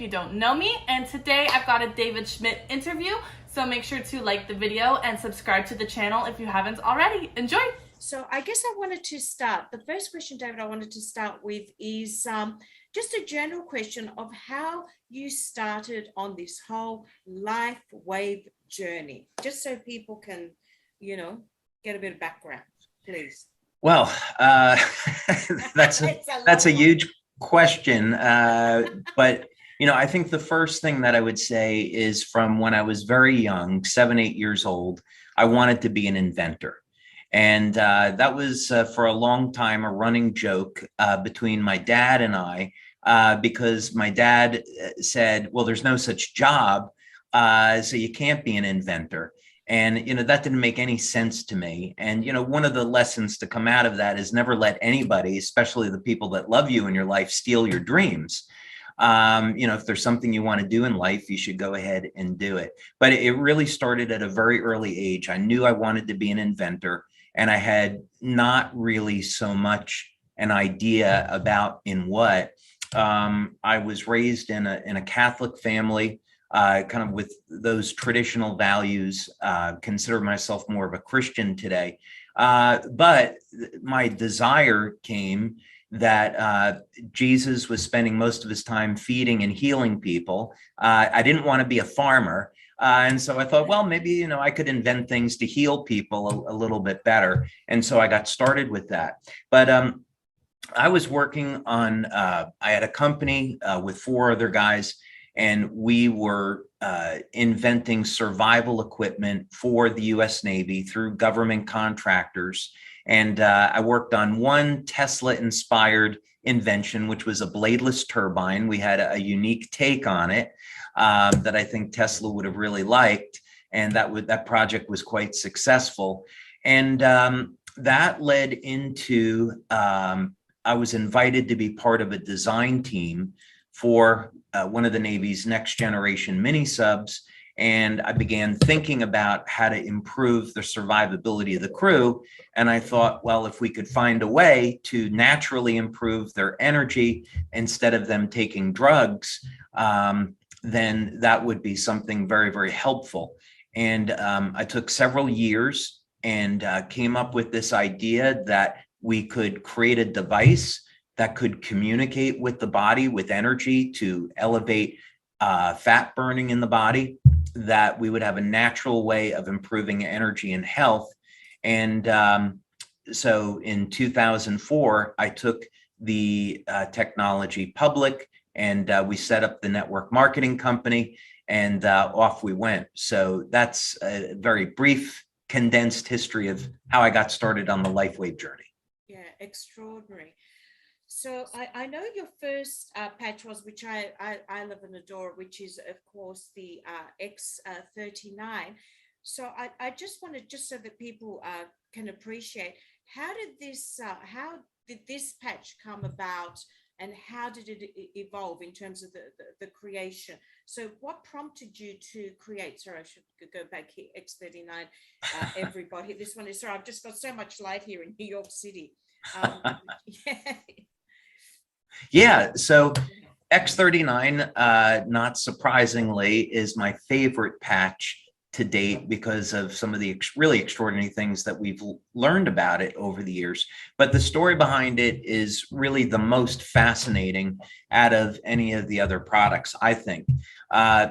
you don't know me, and today I've got a David Schmidt interview, so make sure to like the video and subscribe to the channel if you haven't already. Enjoy! So I guess I wanted to start, the first question, David, I wanted to start with is just a general question of how you started on this whole LifeWave journey, just so people can, get a bit of background, please. Well, that's a huge question. But, I think the first thing that I would say is from when I was very young, 7, 8 years old, I wanted to be an inventor. And that was for a long time a running joke between my dad and I, because my dad said, well, there's no such job, so you can't be an inventor. And, that didn't make any sense to me. And, one of the lessons to come out of that is never let anybody, especially the people that love you in your life, steal your dreams. If there's something you want to do in life, you should go ahead and do it. But it really started at a very early age. I knew I wanted to be an inventor, and I had not really so much an idea about in what. I was raised in a Catholic family. Kind of with those traditional values, consider myself more of a Christian today. But my desire came that Jesus was spending most of his time feeding and healing people. I didn't want to be a farmer. And so I thought, well, maybe, I could invent things to heal people a little bit better. And so I got started with that. But I was working on, I had a company with 4 other guys, and we were inventing survival equipment for the U.S. Navy through government contractors. And I worked on one Tesla-inspired invention, which was a bladeless turbine. We had a unique take on it that I think Tesla would have really liked. And that project was quite successful. And that led into, I was invited to be part of a design team for one of the Navy's next generation mini subs. And I began thinking about how to improve the survivability of the crew. And I thought, well, if we could find a way to naturally improve their energy instead of them taking drugs, then that would be something very, very helpful. And I took several years and came up with this idea that we could create a device that could communicate with the body with energy to elevate fat burning in the body, that we would have a natural way of improving energy and health. And so in 2004, I took the technology public, and we set up the network marketing company, and off we went. So that's a very brief, condensed history of how I got started on the LifeWave journey. Yeah, extraordinary. So I know your first patch was, which I love and adore, which is, of course, the X39. So I just wanted, just so that people can appreciate, how did this patch come about, and how did it evolve in terms of the creation? So what prompted you to create, sorry, I should go back here, X39, everybody. This one is, sorry, I've just got so much light here in New York City. Yeah. Yeah, so X39, not surprisingly, is my favorite patch to date because of some of the really extraordinary things that we've learned about it over the years. But the story behind it is really the most fascinating out of any of the other products, I think,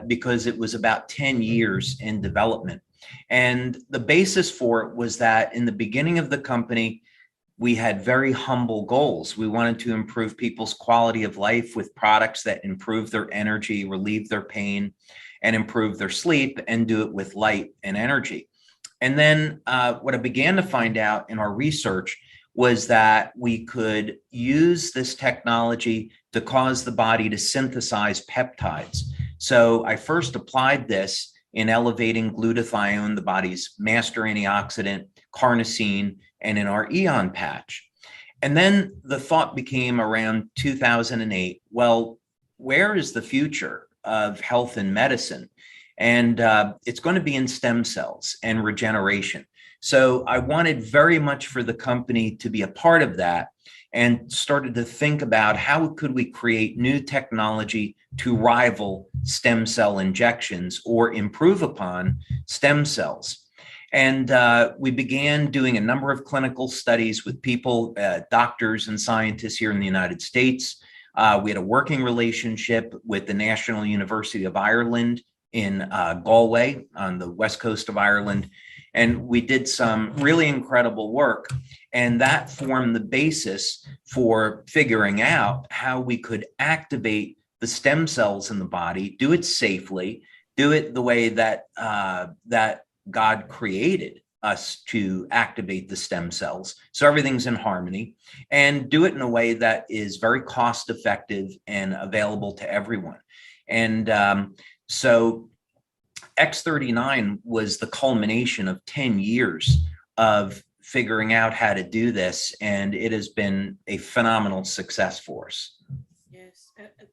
because it was about 10 years in development. And the basis for it was that in the beginning of the company, we had very humble goals. We wanted to improve people's quality of life with products that improve their energy, relieve their pain, and improve their sleep, and do it with light and energy. And then what I began to find out in our research was that we could use this technology to cause the body to synthesize peptides. So I first applied this in elevating glutathione, the body's master antioxidant, carnosine, and in our Eon patch. And then the thought became around 2008, well, where is the future of health and medicine? And it's going to be in stem cells and regeneration. So I wanted very much for the company to be a part of that. and started to think about how could we create new technology to rival stem cell injections or improve upon stem cells. And we began doing a number of clinical studies with people, doctors and scientists here in the United States. We had a working relationship with the National University of Ireland in Galway on the west coast of Ireland. And we did some really incredible work. And that formed the basis for figuring out how we could activate the stem cells in the body, do it safely, do it the way that that God created us to activate the stem cells. So everything's in harmony, and do it in a way that is very cost effective and available to everyone. And so X39 was the culmination of 10 years of figuring out how to do this, and it has been a phenomenal success for us. Yes,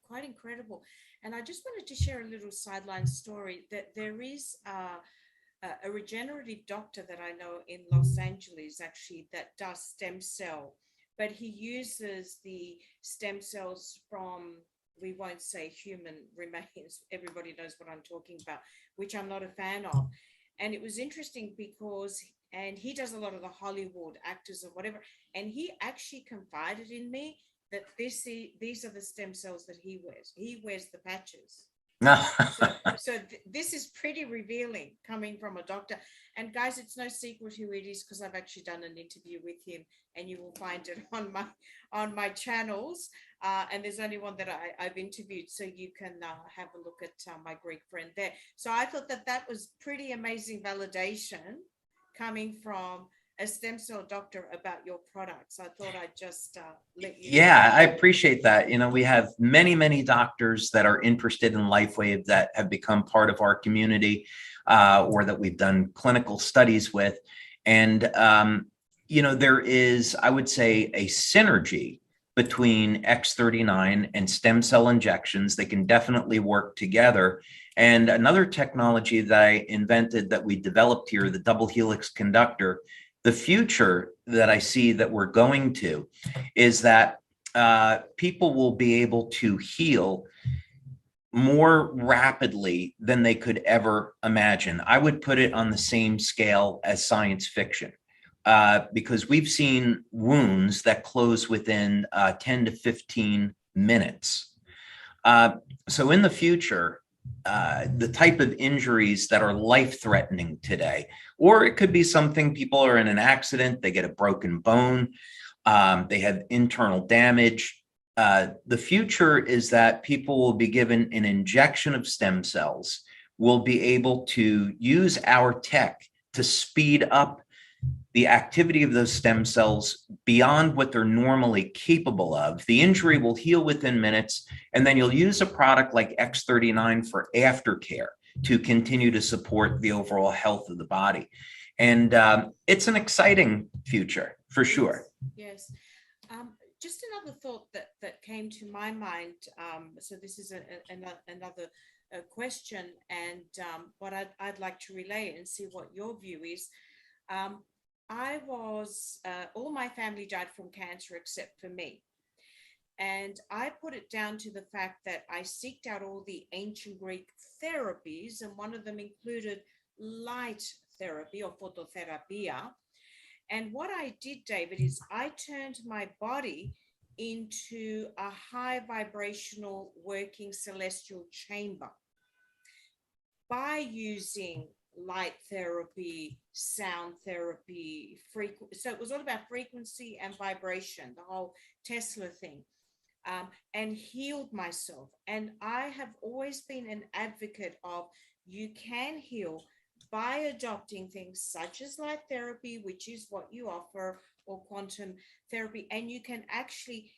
quite incredible. And I just wanted to share a little sideline story that there is a regenerative doctor that I know in Los Angeles actually that does stem cell, but he uses the stem cells from, we won't say human remains, everybody knows what I'm talking about, which I'm not a fan of. And it was interesting because, and he does a lot of the Hollywood actors or whatever, and he actually confided in me that these are the stem cells that he wears. He wears the patches. So this is pretty revealing coming from a doctor. And guys, it's no secret who it is because I've actually done an interview with him, and you will find it on my channels. And there's only one that I've interviewed, so you can have a look at my Greek friend there. So I thought that was pretty amazing validation coming from a stem cell doctor about your products. I thought I'd just let you know. Yeah, I appreciate that. You know, we have many doctors that are interested in LifeWave that have become part of our community, or that we've done clinical studies with. And, you know, there is, I would say, a synergy between X39 and stem cell injections. They can definitely work together. And another technology that I invented that we developed here, the double helix conductor, the future that I see that we're going to is that people will be able to heal more rapidly than they could ever imagine. I would put it on the same scale as science fiction, because we've seen wounds that close within 10 to 15 minutes. So in the future, the type of injuries that are life-threatening today, or it could be something people are in an accident, they get a broken bone, they have internal damage. The future is that people will be given an injection of stem cells, will be able to use our tech to speed up the activity of those stem cells beyond what they're normally capable of. The injury will heal within minutes, and then you'll use a product like X39 for aftercare to continue to support the overall health of the body. And it's an exciting future for sure. Yes. Just another thought that came to my mind. So this is another question, and what I'd like to relay and see what your view is. I was, all my family died from cancer except for me. And I put it down to the fact that I seeked out all the ancient Greek therapies, and one of them included light therapy or phototherapia. And what I did, David, is I turned my body into a high vibrational working celestial chamber by using light therapy, sound therapy, so it was all about frequency and vibration, the whole Tesla thing, and healed myself. And I have always been an advocate of you can heal by adopting things such as light therapy, which is what you offer, or quantum therapy, and you can actually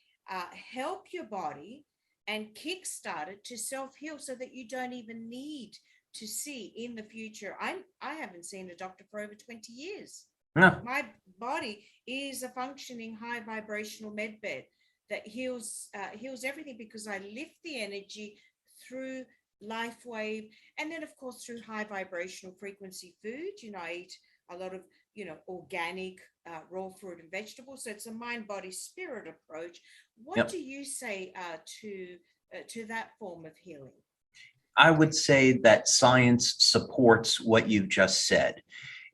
help your body and kickstart it to self-heal so that you don't even need to see in the future. I haven't seen a doctor for over 20 years. No. My body is a functioning high vibrational med bed that heals everything, because I lift the energy through LifeWave, and then of course through high vibrational frequency food. You know, I eat a lot of organic, raw fruit and vegetables. So it's a mind, body, spirit approach. What Yep. do you say to that form of healing? I would say that science supports what you've just said,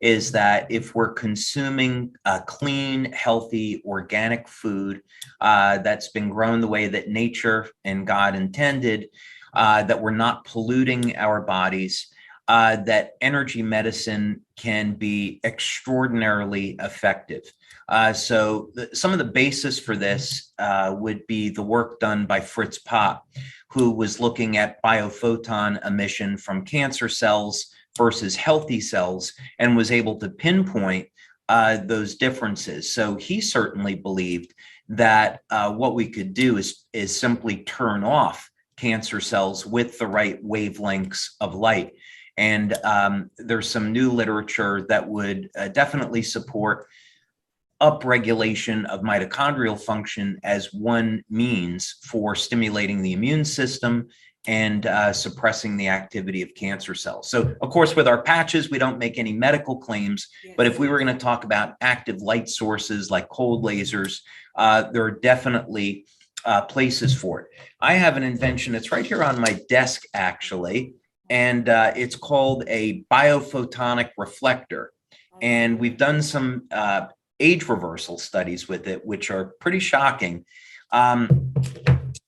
is that if we're consuming clean, healthy, organic food that's been grown the way that nature and God intended, that we're not polluting our bodies, that energy medicine can be extraordinarily effective. Some of the basis for this would be the work done by Fritz Pop, who was looking at biophoton emission from cancer cells versus healthy cells and was able to pinpoint those differences. So he certainly believed that what we could do is simply turn off cancer cells with the right wavelengths of light. And there's some new literature that would definitely support upregulation of mitochondrial function as one means for stimulating the immune system and suppressing the activity of cancer cells. So, of course, with our patches, we don't make any medical claims, yes. But if we were going to talk about active light sources like cold lasers, there are definitely places for it. I have an invention. It's right here on my desk, actually, and it's called a biophotonic reflector. And we've done some age reversal studies with it, which are pretty shocking.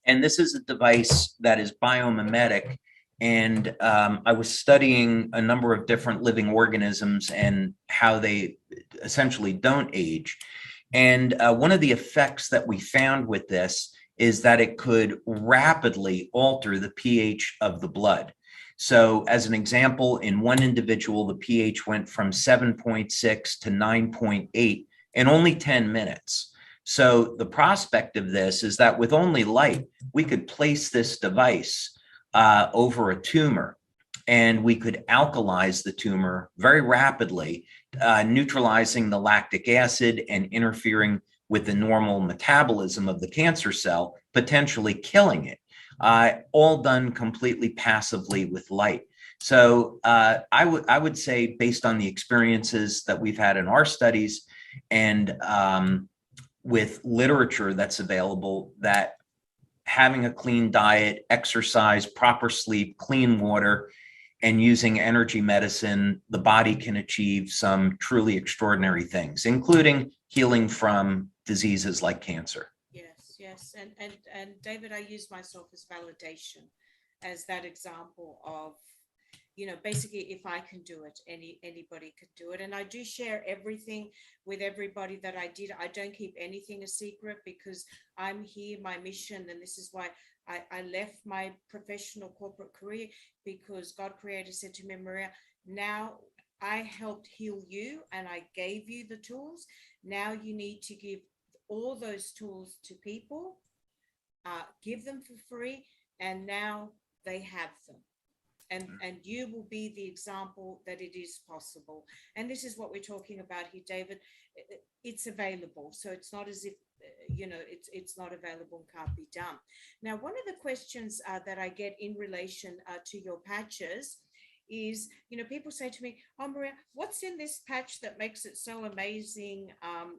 And this is a device that is biomimetic. And I was studying a number of different living organisms and how they essentially don't age. And one of the effects that we found with this is that it could rapidly alter the pH of the blood. So as an example, in one individual, the pH went from 7.6 to 9.8 in only 10 minutes. So the prospect of this is that with only light, we could place this device over a tumor and we could alkalize the tumor very rapidly, neutralizing the lactic acid and interfering with the normal metabolism of the cancer cell, potentially killing it. All done completely passively with light. So I would say, based on the experiences that we've had in our studies and with literature that's available, that having a clean diet, exercise, proper sleep, clean water, and using energy medicine, the body can achieve some truly extraordinary things, including healing from diseases like cancer. Yes. And David, I use myself as validation, as that example of, basically, if I can do it, anybody could do it. And I do share everything with everybody that I did. I don't keep anything a secret because I'm here, my mission, and this is why I left my professional corporate career, because God Creator said to me, Maria, now I helped heal you and I gave you the tools. Now you need to give all those tools to people, give them for free, and now they have them. And you will be the example that it is possible. And this is what we're talking about here, David. It's available. So it's not as if, it's not available and can't be done. Now, one of the questions that I get in relation to your patches is, people say to me, oh, Maria, what's in this patch that makes it so amazing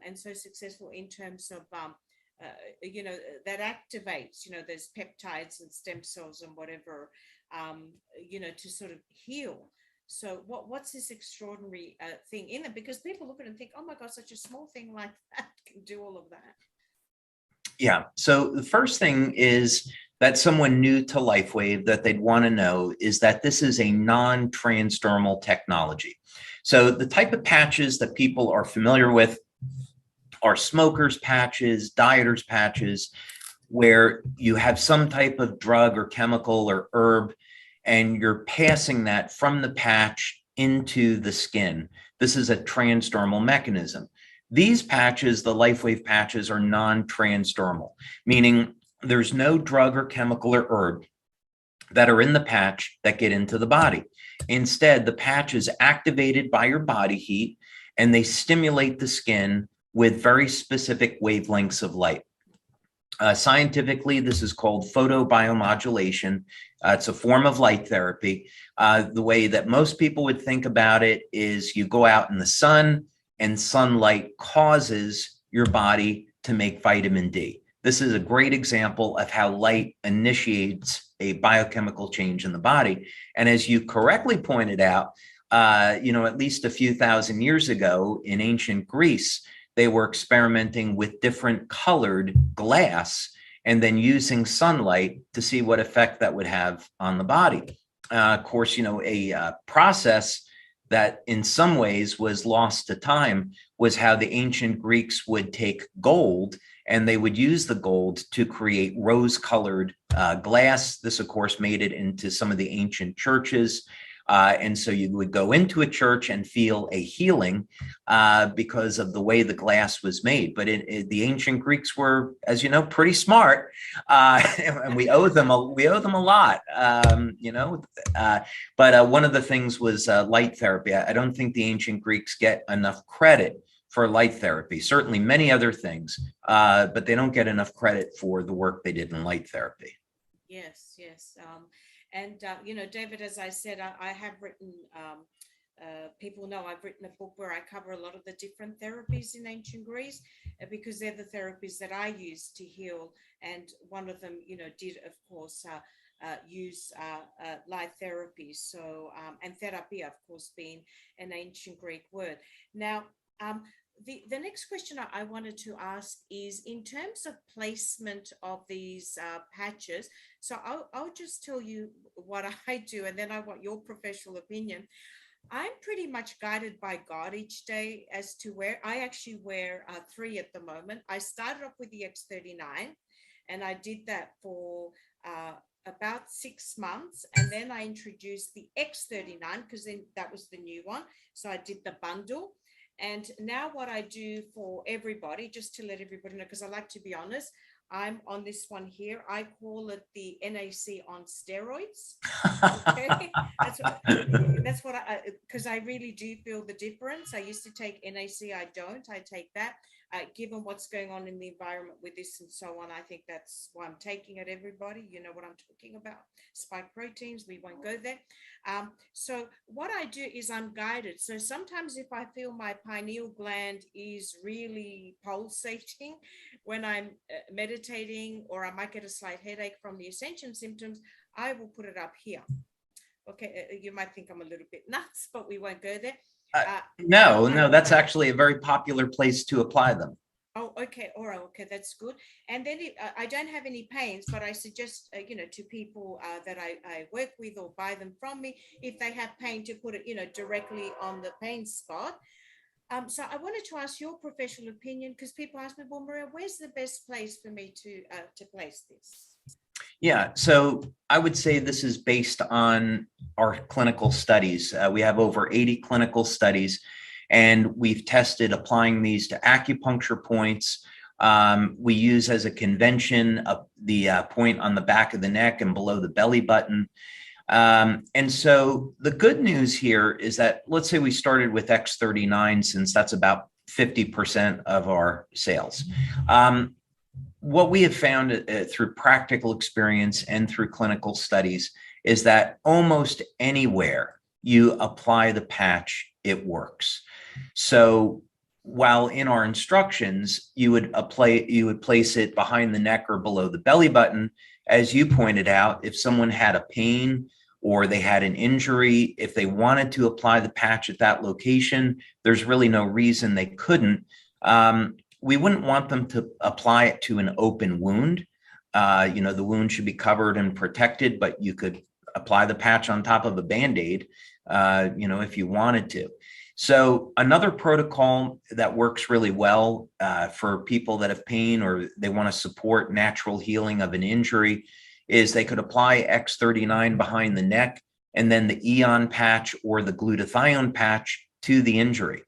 and so successful in terms of, that activates, there's peptides and stem cells and whatever, to sort of heal. So what's this extraordinary thing in it? Because people look at it and think, oh my God, such a small thing like that can do all of that. Yeah. So the first thing is that someone new to LifeWave that they'd want to know is that this is a non-transdermal technology. So the type of patches that people are familiar with are smokers patches, dieters patches, where you have some type of drug or chemical or herb, and you're passing that from the patch into the skin. This is a transdermal mechanism. These patches, the LifeWave patches, are non-transdermal, meaning there's no drug or chemical or herb that are in the patch that get into the body. Instead, the patch is activated by your body heat, and they stimulate the skin with very specific wavelengths of light. Scientifically, this is called photobiomodulation. It's a form of light therapy. The way that most people would think about it is you go out in the sun, and sunlight causes your body to make vitamin D. This is a great example of how light initiates a biochemical change in the body. And as you correctly pointed out, at least a few thousand years ago in ancient Greece, they were experimenting with different colored glass and then using sunlight to see what effect that would have on the body. Of course, a process that in some ways was lost to time was how the ancient Greeks would take gold and they would use the gold to create rose-colored glass. This, of course, made it into some of the ancient churches. And so you would go into a church and feel a healing because of the way the glass was made. But the ancient Greeks were, as you know, pretty smart, and we owe them a lot. But one of the things was light therapy. I don't think the ancient Greeks get enough credit for light therapy. Certainly many other things, but they don't get enough credit for the work they did in light therapy. Yes, yes. And, David, as I said, I have written, people know I've written a book where I cover a lot of the different therapies in ancient Greece because they're the therapies that I use to heal. And one of them, did, of course, use light therapy. So, and therapy, of course, being an ancient Greek word. Now, the next question I wanted to ask is in terms of placement of these patches. So I'll just tell you what I do, and then I want your professional opinion. I'm pretty much guided by God each day as to where I actually wear 3 at the moment. I started off with the X39, and I did that for about 6 months. And then I introduced the X39 because then that was the new one. So I did the bundle. And now what I do for everybody, just to let everybody know, because I like to be honest, I'm on this one here. I call it the NAC on steroids. Okay, that's what I, because I really do feel the difference. I used to take NAC. I don't. I take that. Given what's going on in the environment with this and so on, I think that's why I'm taking it. Everybody, you know what I'm talking about. Spike proteins. We won't go there. So what I do is I'm guided. So sometimes if I feel my pineal gland is really pulsating when I'm meditating, or I might get a slight headache from the ascension symptoms, I will put it up here. Okay, you might think I'm a little bit nuts, but we won't go there. No, that's actually a very popular place to apply them. Oh, okay. All right. Okay. That's good. And then I don't have any pains, but I suggest, to people that I work with or buy them from me, if they have pain, to put it, directly on the pain spot. So I wanted to ask your professional opinion, because people ask me, well, Maria, where's the best place for me to place this? Yeah, so I would say this is based on our clinical studies. We have over 80 clinical studies, and we've tested applying these to acupuncture points. We use as a convention the point on the back of the neck and below the belly button. And so the good news here is that, let's say we started with X39, since that's about 50% of our sales. What we have found through practical experience and through clinical studies is that almost anywhere you apply the patch, it works. So while in our instructions, you would place it behind the neck or below the belly button, as you pointed out, if someone had a pain or they had an injury, if they wanted to apply the patch at that location, there's really no reason they couldn't. We wouldn't want them to apply it to an open wound. The wound should be covered and protected, but you could apply the patch on top of a Band-Aid, if you wanted to. So another protocol that works really well for people that have pain or they want to support natural healing of an injury is they could apply X39 behind the neck and then the Eon patch or the glutathione patch to the injury.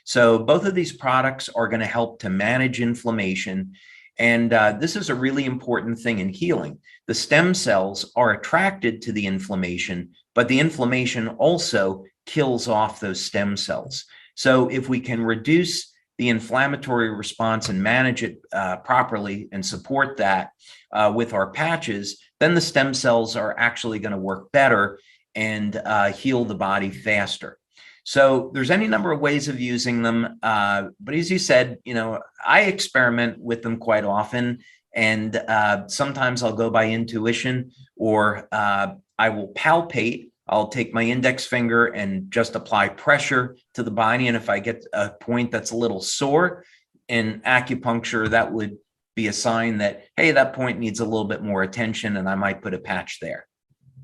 So both of these products are going to help to manage inflammation. And this is a really important thing in healing. The stem cells are attracted to the inflammation, but the inflammation also kills off those stem cells. So if we can reduce the inflammatory response and manage it properly and support that with our patches, then the stem cells are actually going to work better and heal the body faster. So there's any number of ways of using them. But as you said, I experiment with them quite often. And sometimes I'll go by intuition, or I will palpate. I'll take my index finger and just apply pressure to the body. And if I get a point that's a little sore in acupuncture, that would be a sign that, hey, that point needs a little bit more attention, and I might put a patch there.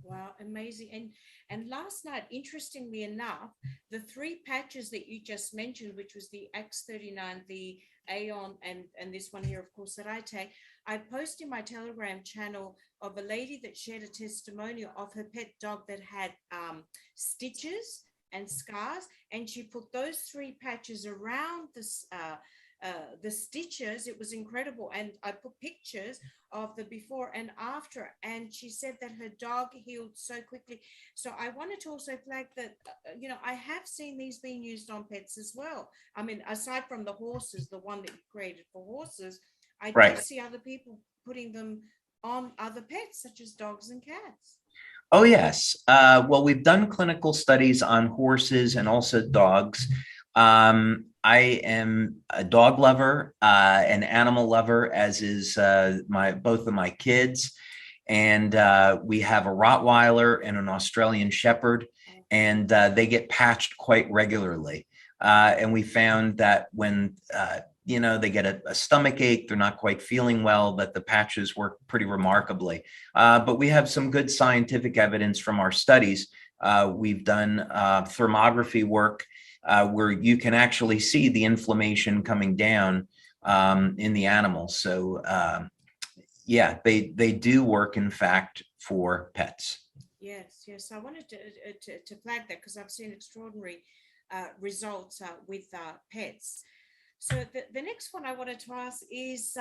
Wow, amazing. And last night, interestingly enough, the three patches that you just mentioned, which was the X39, the Aeon, and this one here, of course, that I take, I posted in my Telegram channel of a lady that shared a testimonial of her pet dog that had stitches and scars, and she put those three patches around this the stitches. It was incredible, and I put pictures of the before and after, and she said that her dog healed so quickly. So I wanted to also flag that I have seen these being used on pets as well. I mean, aside from the horses, the one that you created for horses, I do see other people putting them on other pets such as dogs and cats. Oh, yes. Well, we've done clinical studies on horses and also dogs. I am a dog lover, an animal lover, as is both of my kids. And we have a Rottweiler and an Australian Shepherd, and they get patched quite regularly. And we found that when they get a stomach ache, they're not quite feeling well, that the patches work pretty remarkably. But we have some good scientific evidence from our studies. We've done thermography work where you can actually see the inflammation coming down in the animals. So yeah, they do work, in fact, for pets. Yes. I wanted to flag that because I've seen extraordinary results with pets. So the next one I wanted to ask is,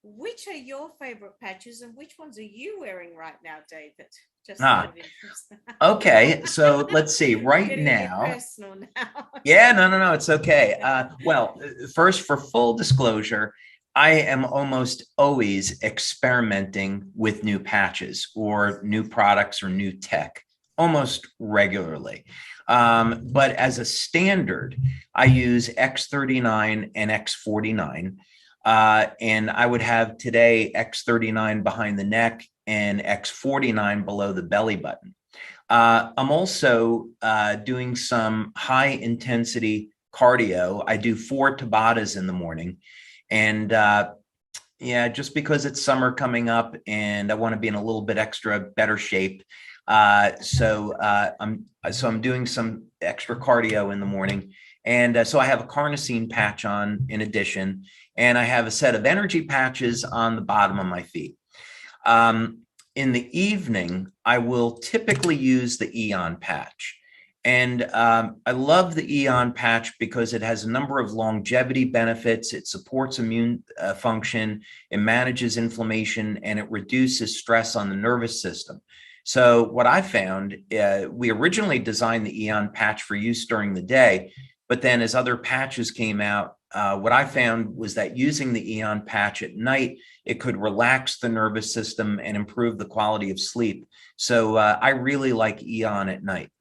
which are your favorite patches and which ones are you wearing right now, David? Just out of interest. Okay, so let's see. Right now, personal now. Yeah, no, it's okay. Well, first, for full disclosure, I am almost always experimenting with new patches or new products or new tech, almost regularly. But as a standard, I use X39 and X49. And I would have today X39 behind the neck and X49 below the belly button. I'm also doing some high intensity cardio. I do 4 Tabatas in the morning. And yeah, just because it's summer coming up and I want to be in a little bit extra better shape. So I'm doing some extra cardio in the morning. And so I have a carnosine patch on in addition, and I have a set of energy patches on the bottom of my feet. In the evening, I will typically use the Eon patch. And I love the Eon patch because it has a number of longevity benefits. It supports immune function, it manages inflammation, and it reduces stress on the nervous system. So what I found, we originally designed the Eon patch for use during the day, but then as other patches came out, what I found was that using the Eon patch at night, it could relax the nervous system and improve the quality of sleep. So I really like Eon at night.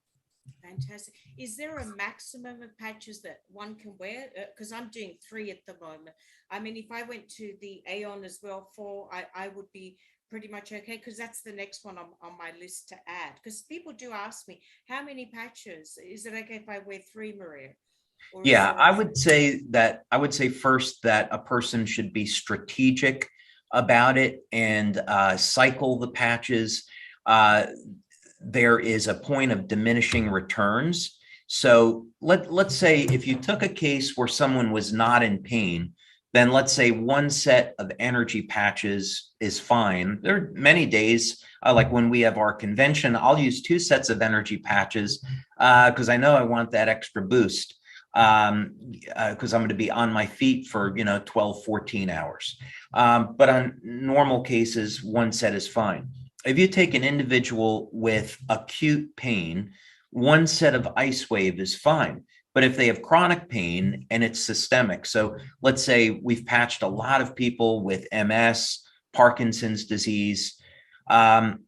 Fantastic. Is there a maximum of patches that one can wear? Because I'm doing 3 at the moment. I mean, if I went to the Aeon as well, 4, I would be pretty much okay, because that's the next one on my list to add. Because people do ask me, how many patches? Is it okay if I wear 3, Maria? Yeah, I would say first that a person should be strategic about it and cycle the patches. There is a point of diminishing returns. So let's say if you took a case where someone was not in pain, then let's say 1 set of energy patches is fine. There are many days, like when we have our convention, I'll use 2 sets of energy patches because I know I want that extra boost, because I'm going to be on my feet for 12, 14 hours. But on normal cases, 1 set is fine. If you take an individual with acute pain, 1 set of LifeWave is fine. But if they have chronic pain and it's systemic, so let's say we've patched a lot of people with MS, Parkinson's disease, and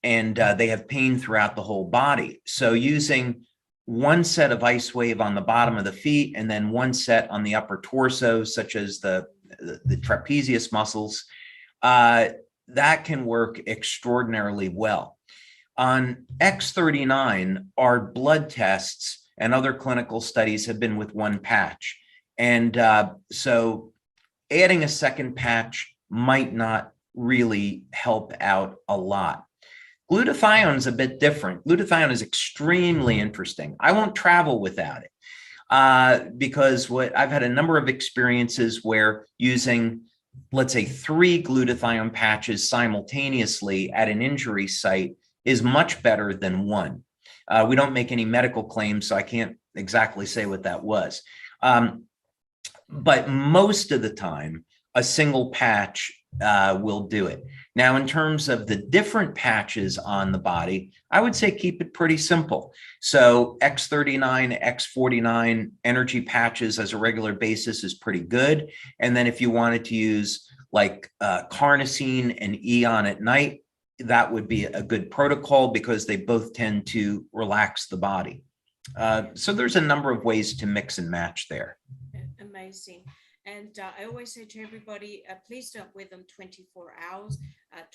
they have pain throughout the whole body. So using one set of ice wave on the bottom of the feet, and then one set on the upper torso, such as the trapezius muscles, that can work extraordinarily well. On X39, our blood tests and other clinical studies have been with one patch. And so adding a second patch might not really help out a lot. Glutathione is a bit different. Glutathione is extremely interesting. I won't travel without it because I've had a number of experiences where using, let's say, 3 glutathione patches simultaneously at an injury site is much better than one. We don't make any medical claims, so I can't exactly say what that was. But most of the time, a single patch will do it. Now, in terms of the different patches on the body, I would say keep it pretty simple. So X39, X49 energy patches as a regular basis is pretty good. And then if you wanted to use like carnosine and Eon at night, that would be a good protocol because they both tend to relax the body. So there's a number of ways to mix and match there. Amazing. And I always say to everybody, please don't wear them 24 hours,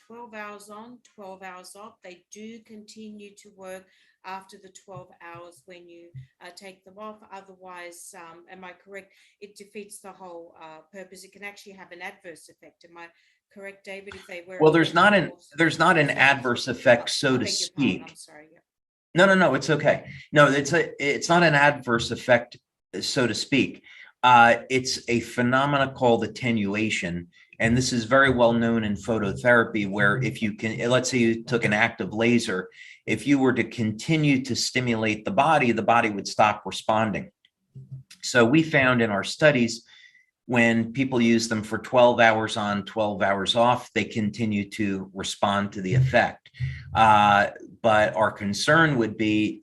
12 hours on, 12 hours off. They do continue to work after the 12 hours when you take them off. Otherwise, am I correct? It defeats the whole purpose. It can actually have an adverse effect. Am I correct, David? If they wear, well, there's not an adverse effect, so to speak. I'm sorry. Yeah. No, it's okay. No, it's not an adverse effect, so to speak. It's a phenomena called attenuation. And this is very well known in phototherapy, where if you can, let's say you took an active laser, if you were to continue to stimulate the body would stop responding. So we found in our studies, when people use them for 12 hours on, 12 hours off, they continue to respond to the effect. But our concern would be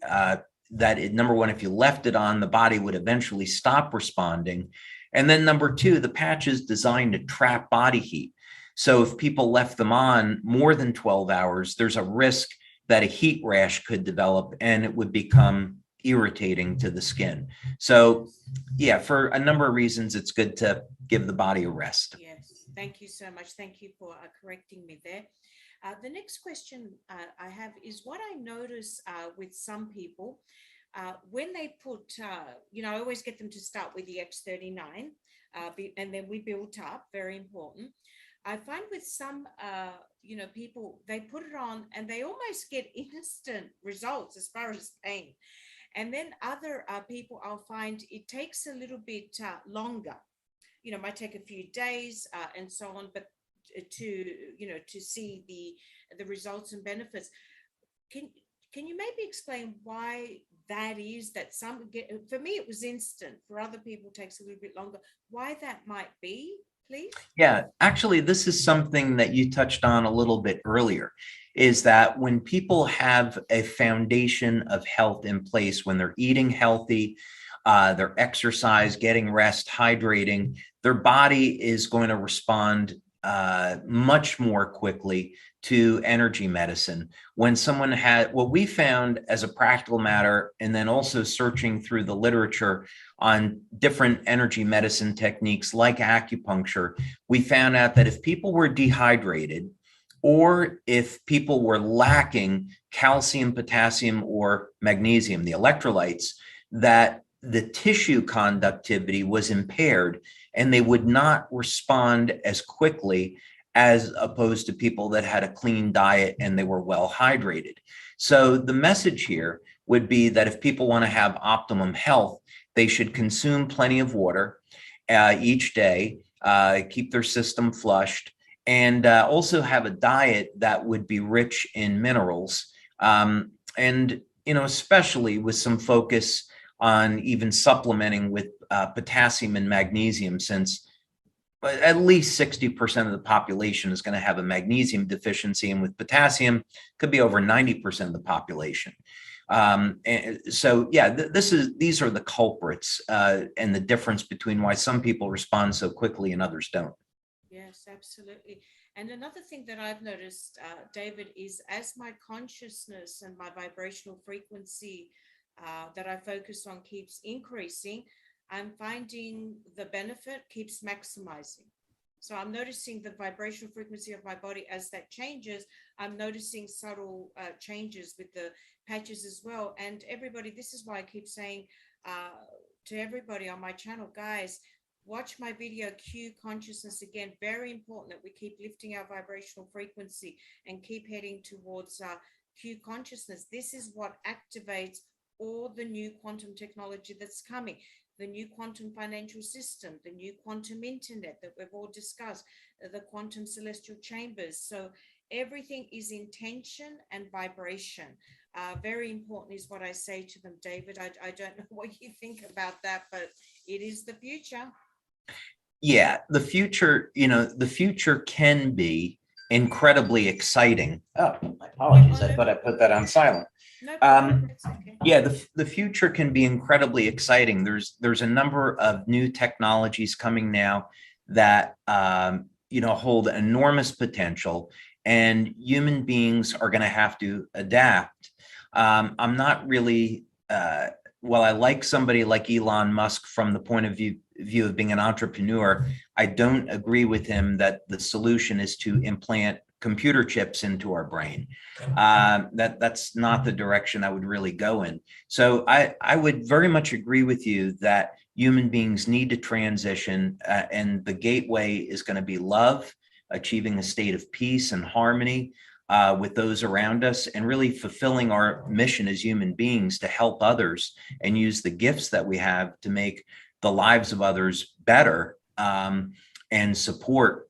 that number one, if you left it on, the body would eventually stop responding. And then number two, the patch is designed to trap body heat. So if people left them on more than 12 hours, there's a risk that a heat rash could develop and it would become irritating to the skin. So yeah, for a number of reasons, it's good to give the body a rest. Yes, thank you so much. Thank you for correcting me there. The next question I have is what I notice with some people when they put, I always get them to start with the X39 and then we build up, very important. I find with some, people, they put it on and they almost get instant results as far as pain. And then other people, I'll find it takes a little bit longer. Might take a few days and so on, but to see the results and benefits. Can you maybe explain why that is? That some get, for me it was instant, for other people it takes a little bit longer. Why that might be, please? Yeah, actually, this is something that you touched on a little bit earlier, is that when people have a foundation of health in place, when they're eating healthy, they're exercise, getting rest, hydrating, their body is going to respond much more quickly to energy medicine. When someone had, what we found as a practical matter, and then also searching through the literature on different energy medicine techniques like acupuncture, we found out that if people were dehydrated, or if people were lacking calcium, potassium, or magnesium, the electrolytes, that the tissue conductivity was impaired and they would not respond as quickly as opposed to people that had a clean diet and they were well hydrated. So the message here would be that if people want to have optimum health, they should consume plenty of water each day, keep their system flushed, and also have a diet that would be rich in minerals. And, especially with some focus on even supplementing with potassium and magnesium, since at least 60% of the population is going to have a magnesium deficiency, and with potassium could be over 90% of the population. And so, yeah, these are the culprits and the difference between why some people respond so quickly and others don't. Yes, absolutely. And another thing that I've noticed, David, is as my consciousness and my vibrational frequency that I focus on keeps increasing, I'm finding the benefit keeps maximizing. So I'm noticing the vibrational frequency of my body as that changes. I'm noticing subtle changes with the patches as well. And everybody, this is why I keep saying to everybody on my channel, guys, watch my video Q consciousness again. Very important that we keep lifting our vibrational frequency and keep heading towards Q consciousness. This is what activates all the new quantum technology that's coming, the new quantum financial system, the new quantum internet that we've all discussed, the quantum celestial chambers. So everything is intention and vibration. Very important is what I say to them, David. I don't know what you think about that, but it is the future. Yeah, the future, the future can be incredibly exciting. Oh, my apologies. I thought I put that on silent. No problem. It's okay. Yeah, the future can be incredibly exciting. There's a number of new technologies coming now that hold enormous potential, and human beings are going to have to adapt. I'm not really while I like somebody like Elon Musk from the point of view of being an entrepreneur, I don't agree with him that the solution is to implant computer chips into our brain. That's not the direction I would really go in. So I would very much agree with you that human beings need to transition, and the gateway is going to be love, achieving a state of peace and harmony with those around us, and really fulfilling our mission as human beings to help others and use the gifts that we have to make the lives of others better, and support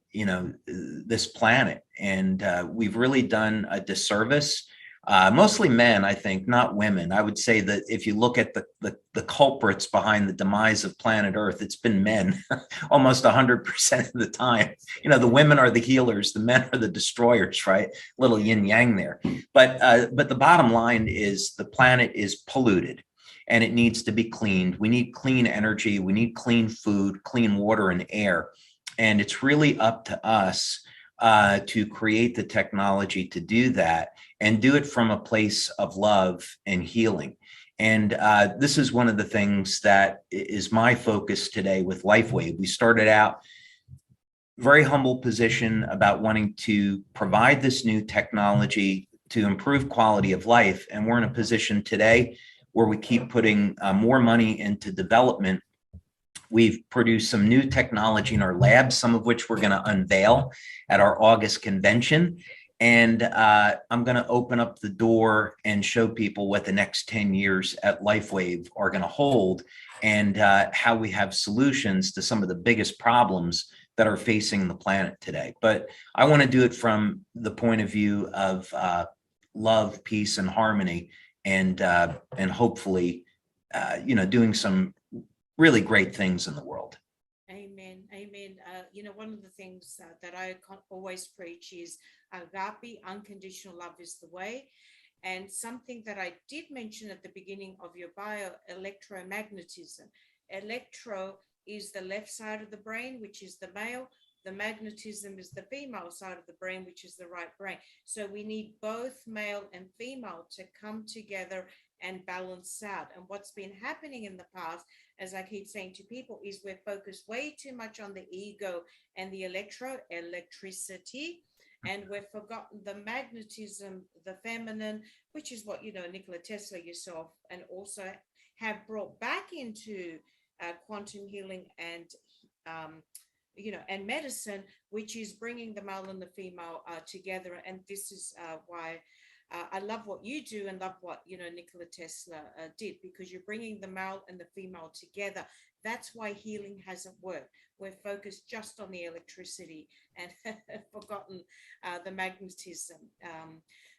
this planet. And we've really done a disservice, mostly men, I think, not women. I would say that if you look at the culprits behind the demise of planet Earth, it's been men almost 100% of the time. The women are the healers, the men are the destroyers, right? Little yin yang there. But the bottom line is the planet is polluted and it needs to be cleaned. We need clean energy. We need clean food, clean water and air. And it's really up to us to create the technology to do that, and do it from a place of love and healing. And this is one of the things that is my focus today with LifeWave. We started out very humble position about wanting to provide this new technology to improve quality of life. And we're in a position today where we keep putting more money into development. We've produced some new technology in our lab, some of which we're going to unveil at our August convention. And I'm going to open up the door and show people what the next 10 years at LifeWave are going to hold, and how we have solutions to some of the biggest problems that are facing the planet today. But I want to do it from the point of view of love, peace, and harmony, and hopefully, doing some really great things in the world. Amen. Amen. One of the things that I always preach is agape, unconditional love is the way. And something that I did mention at the beginning of your bio, electromagnetism. Electro is the left side of the brain, which is the male. The magnetism is the female side of the brain, which is the right brain. So we need both male and female to come together and balance out. And what's been happening in the past, as I keep saying to people, is we're focused way too much on the ego and the electricity, and we've forgotten the magnetism, the feminine, which is what, Nikola Tesla, yourself, and also have brought back into quantum healing and, and medicine, which is bringing the male and the female together. And this is why I love what you do and love what, Nikola Tesla did, because you're bringing the male and the female together. That's why healing hasn't worked. We're focused just on the electricity and forgotten the magnetism.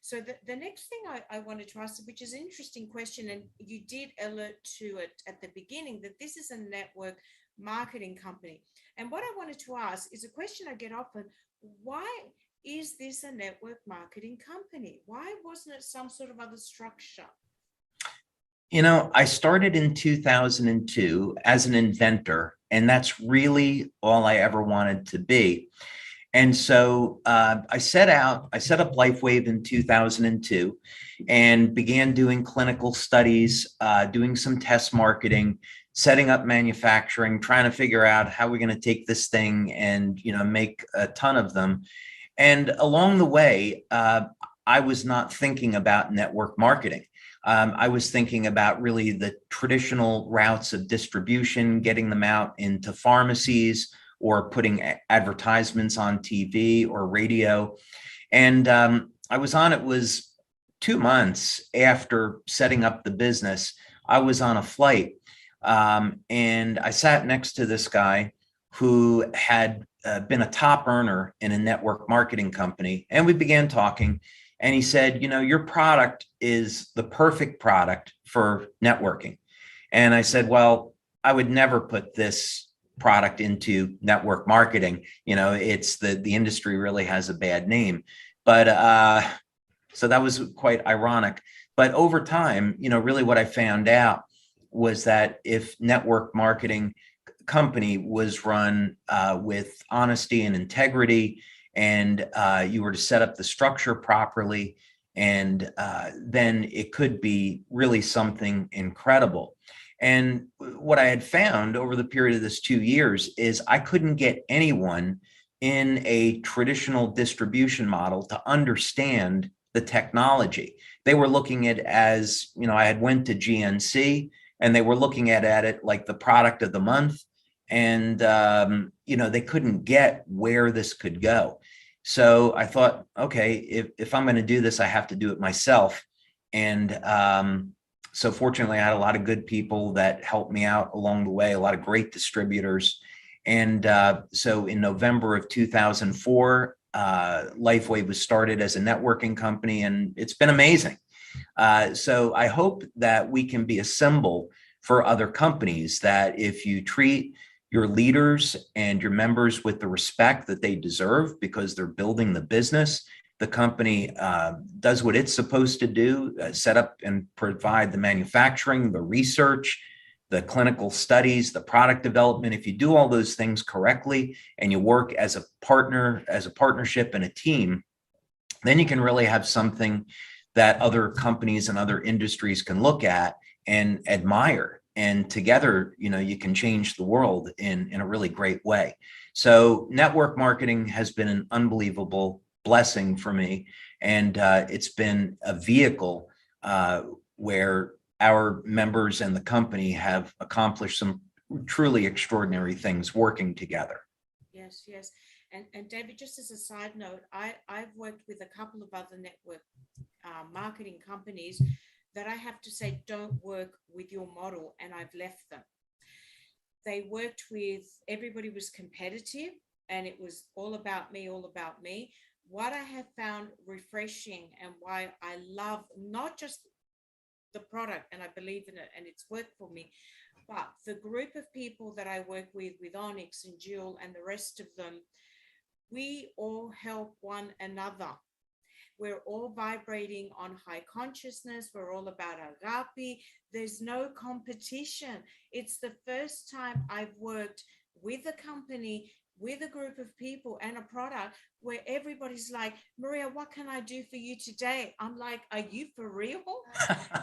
So the next thing I wanted to ask, which is an interesting question, and you did alert to it at the beginning, that this is a network marketing company. And what I wanted to ask is a question I get often: why is this a network marketing company? Why wasn't it some sort of other structure? I started in 2002 as an inventor, and that's really all I ever wanted to be. And so I set up LifeWave in 2002 and began doing clinical studies, doing some test marketing, setting up manufacturing, trying to figure out how we're going to take this thing and, make a ton of them. And along the way, I was not thinking about network marketing. I was thinking about really the traditional routes of distribution, getting them out into pharmacies or putting advertisements on TV or radio. And I was on, it was 2 months after setting up the business, I was on a flight and I sat next to this guy who had been a top earner in a network marketing company. And we began talking. And he said, your product is the perfect product for networking. And I said, well, I would never put this product into network marketing. It's the industry really has a bad name. But so that was quite ironic. But over time, really what I found out was that if network marketing company was run with honesty and integrity, and you were to set up the structure properly, and then it could be really something incredible. And what I had found over the period of this 2 years is I couldn't get anyone in a traditional distribution model to understand the technology. They were looking at it as, I had went to GNC and they were looking at it like the product of the month. And, they couldn't get where this could go. So I thought, okay, if I'm going to do this, I have to do it myself. And so fortunately, I had a lot of good people that helped me out along the way, a lot of great distributors. And so in November of 2004, LifeWave was started as a networking company, and it's been amazing. So I hope that we can be a symbol for other companies, that if you treat your leaders and your members with the respect that they deserve because they're building the business, the company does what it's supposed to do, set up and provide the manufacturing, the research, the clinical studies, the product development. If you do all those things correctly and you work as a partner, as a partnership and a team, then you can really have something that other companies and other industries can look at and admire. And together, you can change the world in a really great way. So network marketing has been an unbelievable blessing for me. And it's been a vehicle where our members and the company have accomplished some truly extraordinary things working together. Yes, yes. And David, just as a side note, I've worked with a couple of other network marketing companies that I have to say don't work with your model, and I've left them. They worked with, everybody was competitive, and it was all about me, all about me. What I have found refreshing and why I love not just the product, and I believe in it and it's worked for me, but the group of people that I work with Onyx and Jill and the rest of them, we all help one another. We're all vibrating on high consciousness. We're all about agape. There's no competition. It's the first time I've worked with a company, with a group of people and a product where everybody's like, Maria, what can I do for you today? I'm like, are you for real?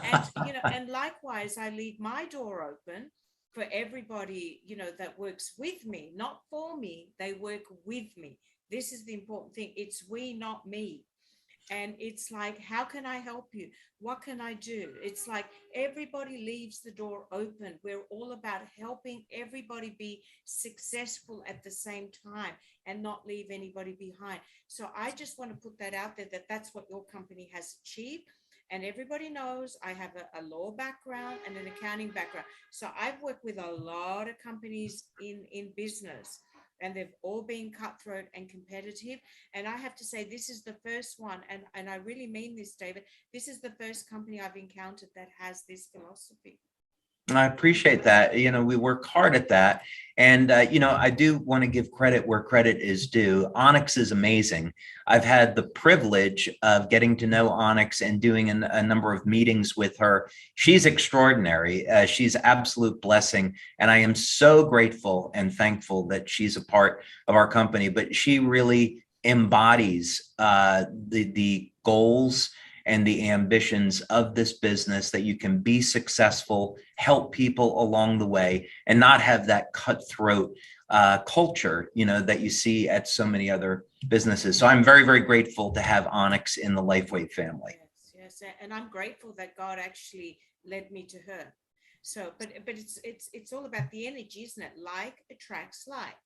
And, and likewise, I leave my door open for everybody, that works with me, not for me. They work with me. This is the important thing. It's we, not me. And it's like, how can I help you? What can I do? It's like everybody leaves the door open. We're all about helping everybody be successful at the same time and not leave anybody behind. So I just want to put that out there, that that's what your company has achieved. And everybody knows I have a law background and an accounting background. So I've worked with a lot of companies in business, and they've all been cutthroat and competitive. And I have to say, this is the first one, and I really mean this, David, this is the first company I've encountered that has this philosophy. I appreciate that. We work hard at that. And, I do want to give credit where credit is due. Onyx is amazing. I've had the privilege of getting to know Onyx and doing a number of meetings with her. She's extraordinary. She's absolute blessing. And I am so grateful and thankful that she's a part of our company. But she really embodies the goals and the ambitions of this business, that you can be successful, help people along the way, and not have that cutthroat culture, that you see at so many other businesses. So I'm very, very grateful to have Onyx in the LifeWave family. Yes, and I'm grateful that God actually led me to her. So, but it's all about the energy, isn't it? Like attracts like.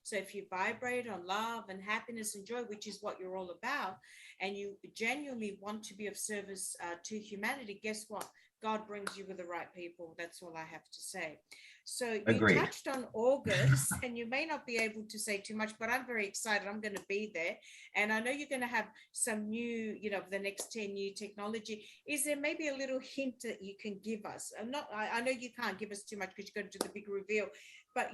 So if you vibrate on love and happiness and joy, which is what you're all about, and you genuinely want to be of service to humanity, guess what? God brings you with the right people. That's all I have to say. So you Agreed. touched on August, and you may not be able to say too much, but I'm very excited. I'm going to be there, and I know you're going to have some new, the next 10 new technology. Is there maybe a little hint that you can give us? I know you can't give us too much because you're going to do the big reveal, but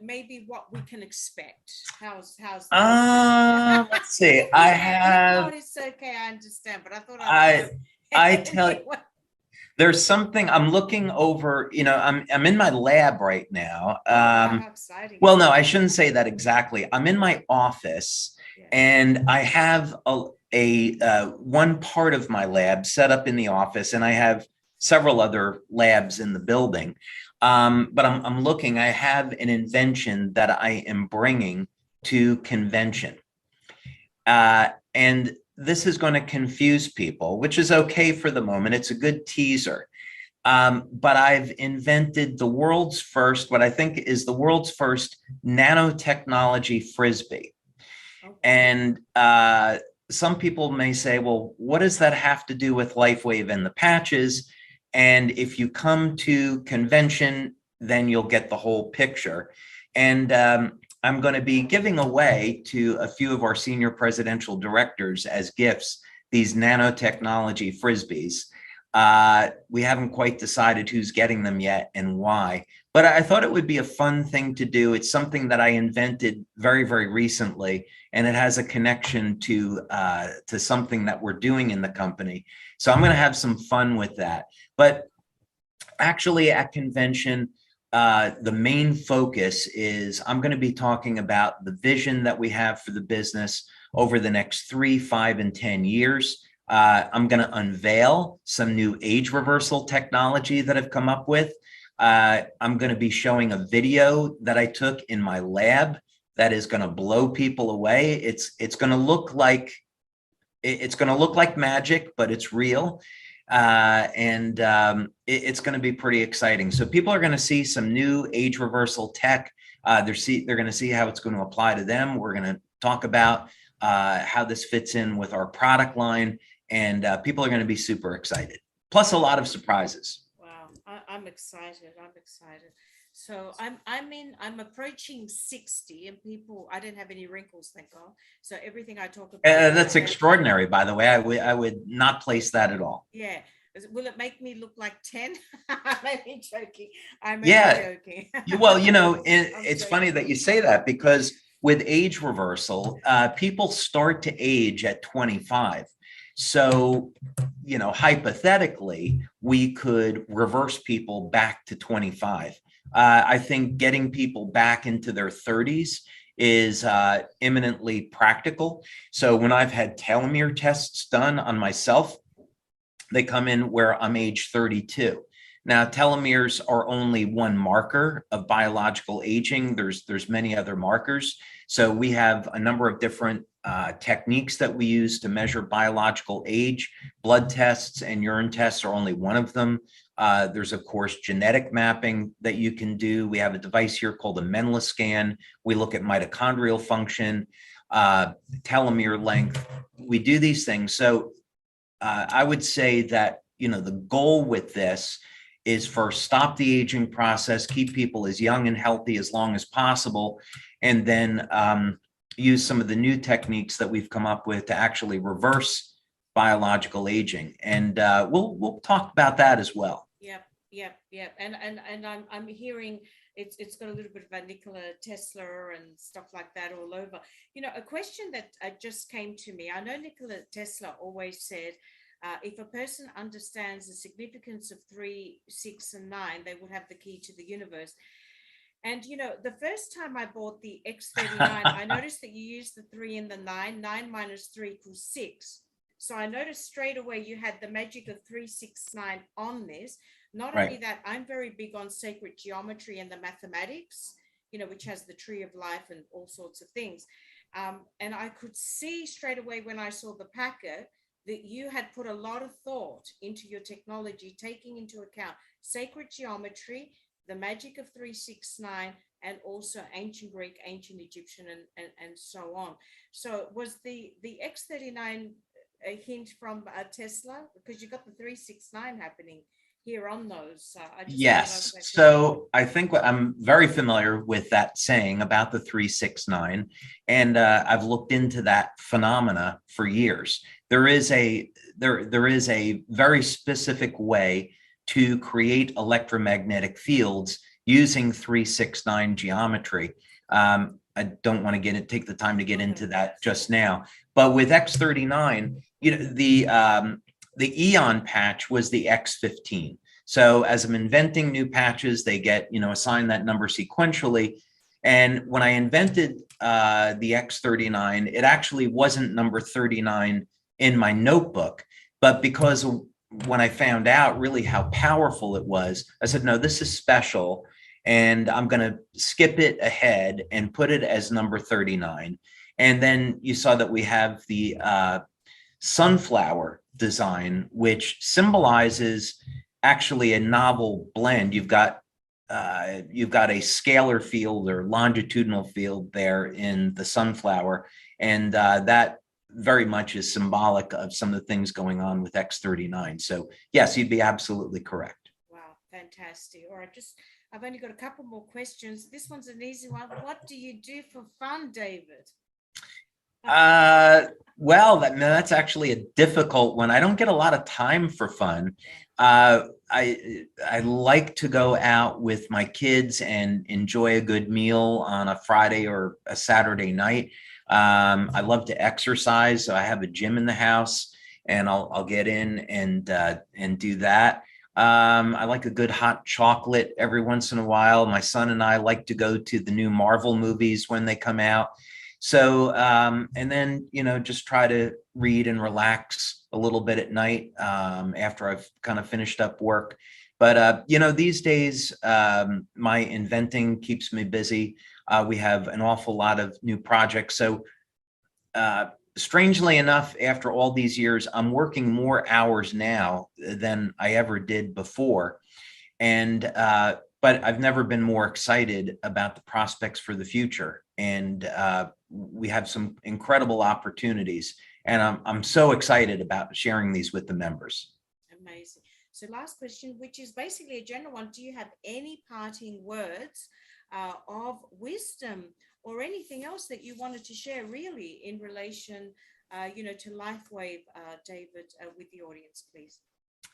maybe what we can expect. How's let's see. I have. It's okay. I understand, but I thought I tell you, there's something I'm looking over. I'm in my lab right now. How exciting! Well, no, I shouldn't say that exactly. I'm in my office, and I have a one part of my lab set up in the office, and I have several other labs in the building. But I'm looking. I have an invention that I am bringing to convention, and this is going to confuse people, which is okay for the moment. It's a good teaser. But I've invented the world's first, what I think is the world's first nanotechnology Frisbee. Okay. And some people may say, well, what does that have to do with LifeWave and the patches? And if you come to convention, then you'll get the whole picture. And I'm going to be giving away to a few of our senior presidential directors as gifts these nanotechnology Frisbees. We haven't quite decided who's getting them yet and why, but I thought it would be a fun thing to do. It's something that I invented very, very recently, and it has a connection to something that we're doing in the company. So I'm going to have some fun with that. But actually at convention, the main focus is I'm going to be talking about the vision that we have for the business over the next 3, 5, and 10 years. I'm going to unveil some new age reversal technology that I've come up with. I'm going to be showing a video that I took in my lab that is going to blow people away. It's going to look like magic, but it's real. It's going to be pretty exciting. So people are going to see some new age reversal tech. They're going to see how it's going to apply to them. We're going to talk about how this fits in with our product line, and people are going to be super excited. Plus a lot of surprises. Wow, I'm excited. So I'm approaching 60, and I didn't have any wrinkles, thank God. So everything I talk about. That's extraordinary, by the way. I would not place that at all. Yeah. Will it make me look like 10? I'm only joking. Joking. Well, it's funny that you say that, because with age reversal, people start to age at 25. So, hypothetically, we could reverse people back to 25. I think getting people back into their 30s is imminently practical. So when I've had telomere tests done on myself, they come in where I'm age 32. Now, telomeres are only one marker of biological aging. There's many other markers. So we have a number of different techniques that we use to measure biological age. Blood tests and urine tests are only one of them. There's, of course, genetic mapping that you can do. We have a device here called a Menla scan. We look at mitochondrial function, telomere length. We do these things. So I would say that, the goal with this is first stop the aging process, keep people as young and healthy as long as possible, and then use some of the new techniques that we've come up with to actually reverse biological aging. And we'll talk about that as well. Yep. And I'm hearing it's got a little bit of a Nikola Tesla and stuff like that all over. A question that just came to me. I know Nikola Tesla always said, if a person understands the significance of 3, 6, and 9, they would have the key to the universe. And the first time I bought the X39, I noticed that you use the 3 and the 9. 9 minus 3 equals 6. So I noticed straight away you had the magic of 369 on this. Not Right. only that, I'm very big on sacred geometry and the mathematics, which has the tree of life and all sorts of things. And I could see straight away when I saw the packet that you had put a lot of thought into your technology, taking into account sacred geometry, the magic of 369, and also ancient Greek, ancient Egyptian, and so on. So was the X39 a hint from Tesla? Because you got the 369 happening here on those. I just Yes. So I think I'm very familiar with that saying about the 369, and I've looked into that phenomena for years. There is a very specific way to create electromagnetic fields using 369 geometry. I don't want to take the time to get into that just now, but with X39, the Eon patch was the X15. So as I'm inventing new patches, they get, assigned that number sequentially. And when I invented the X39, it actually wasn't number 39 in my notebook, but because when I found out really how powerful it was, I said, no, this is special. And I'm going to skip it ahead and put it as number 39. And then you saw that we have the sunflower design, which symbolizes actually a novel blend. You've got a scalar field or longitudinal field there in the sunflower, and that very much is symbolic of some of the things going on with X39. So yes, you'd be absolutely correct. Wow, fantastic. All right, I've only got a couple more questions. This one's an easy one. What do you do for fun, David? Well, that's actually a difficult one. I don't get a lot of time for fun. I like to go out with my kids and enjoy a good meal on a Friday or a Saturday night. I love to exercise, so I have a gym in the house, and I'll get in and do that. I like a good hot chocolate every once in a while. My son and I like to go to the new Marvel movies when they come out. So, and then, just try to read and relax a little bit at night after I've kind of finished up work. But, these days, my inventing keeps me busy. We have an awful lot of new projects. So, strangely enough, after all these years, I'm working more hours now than I ever did before. And, but I've never been more excited about the prospects for the future. And we have some incredible opportunities. And I'm so excited about sharing these with the members. Amazing. So last question, which is basically a general one. Do you have any parting words of wisdom or anything else that you wanted to share really in relation, to LifeWave, David, with the audience, please?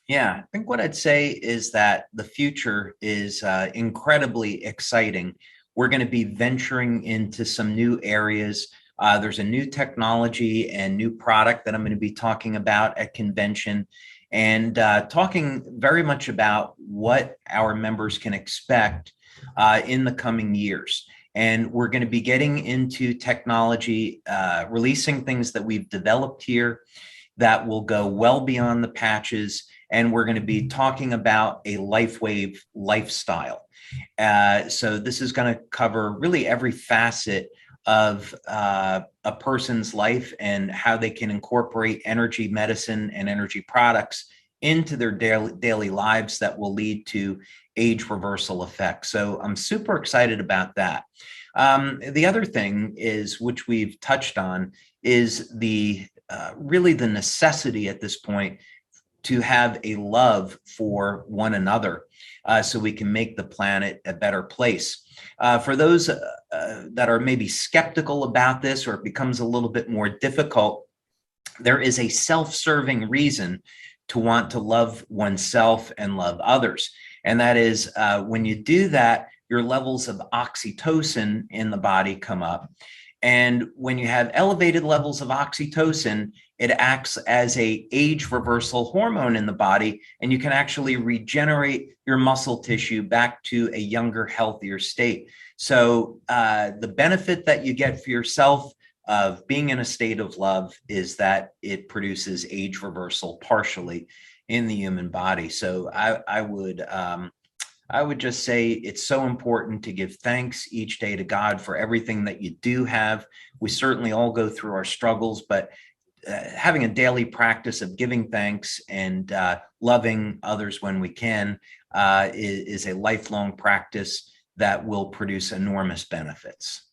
Yeah, I think what I'd say is that the future is incredibly exciting. We're going to be venturing into some new areas. There's a new technology and new product that I'm going to be talking about at convention, and talking very much about what our members can expect in the coming years. And we're going to be getting into technology, releasing things that we've developed here that will go well beyond the patches. And we're going to be talking about a LifeWave lifestyle. So this is going to cover really every facet of a person's life and how they can incorporate energy medicine and energy products into their daily lives that will lead to age reversal effects. So I'm super excited about that. The other thing is, which we've touched on, is really the necessity at this point to have a love for one another, so we can make the planet a better place. For those that are maybe skeptical about this, or it becomes a little bit more difficult, there is a self-serving reason to want to love oneself and love others. And that is when you do that, your levels of oxytocin in the body come up. And when you have elevated levels of oxytocin, it acts as a age reversal hormone in the body, and you can actually regenerate your muscle tissue back to a younger, healthier state. So the benefit that you get for yourself of being in a state of love is that it produces age reversal partially in the human body. So I would just say it's so important to give thanks each day to God for everything that you do have. We certainly all go through our struggles, but having a daily practice of giving thanks and loving others when we can is a lifelong practice that will produce enormous benefits.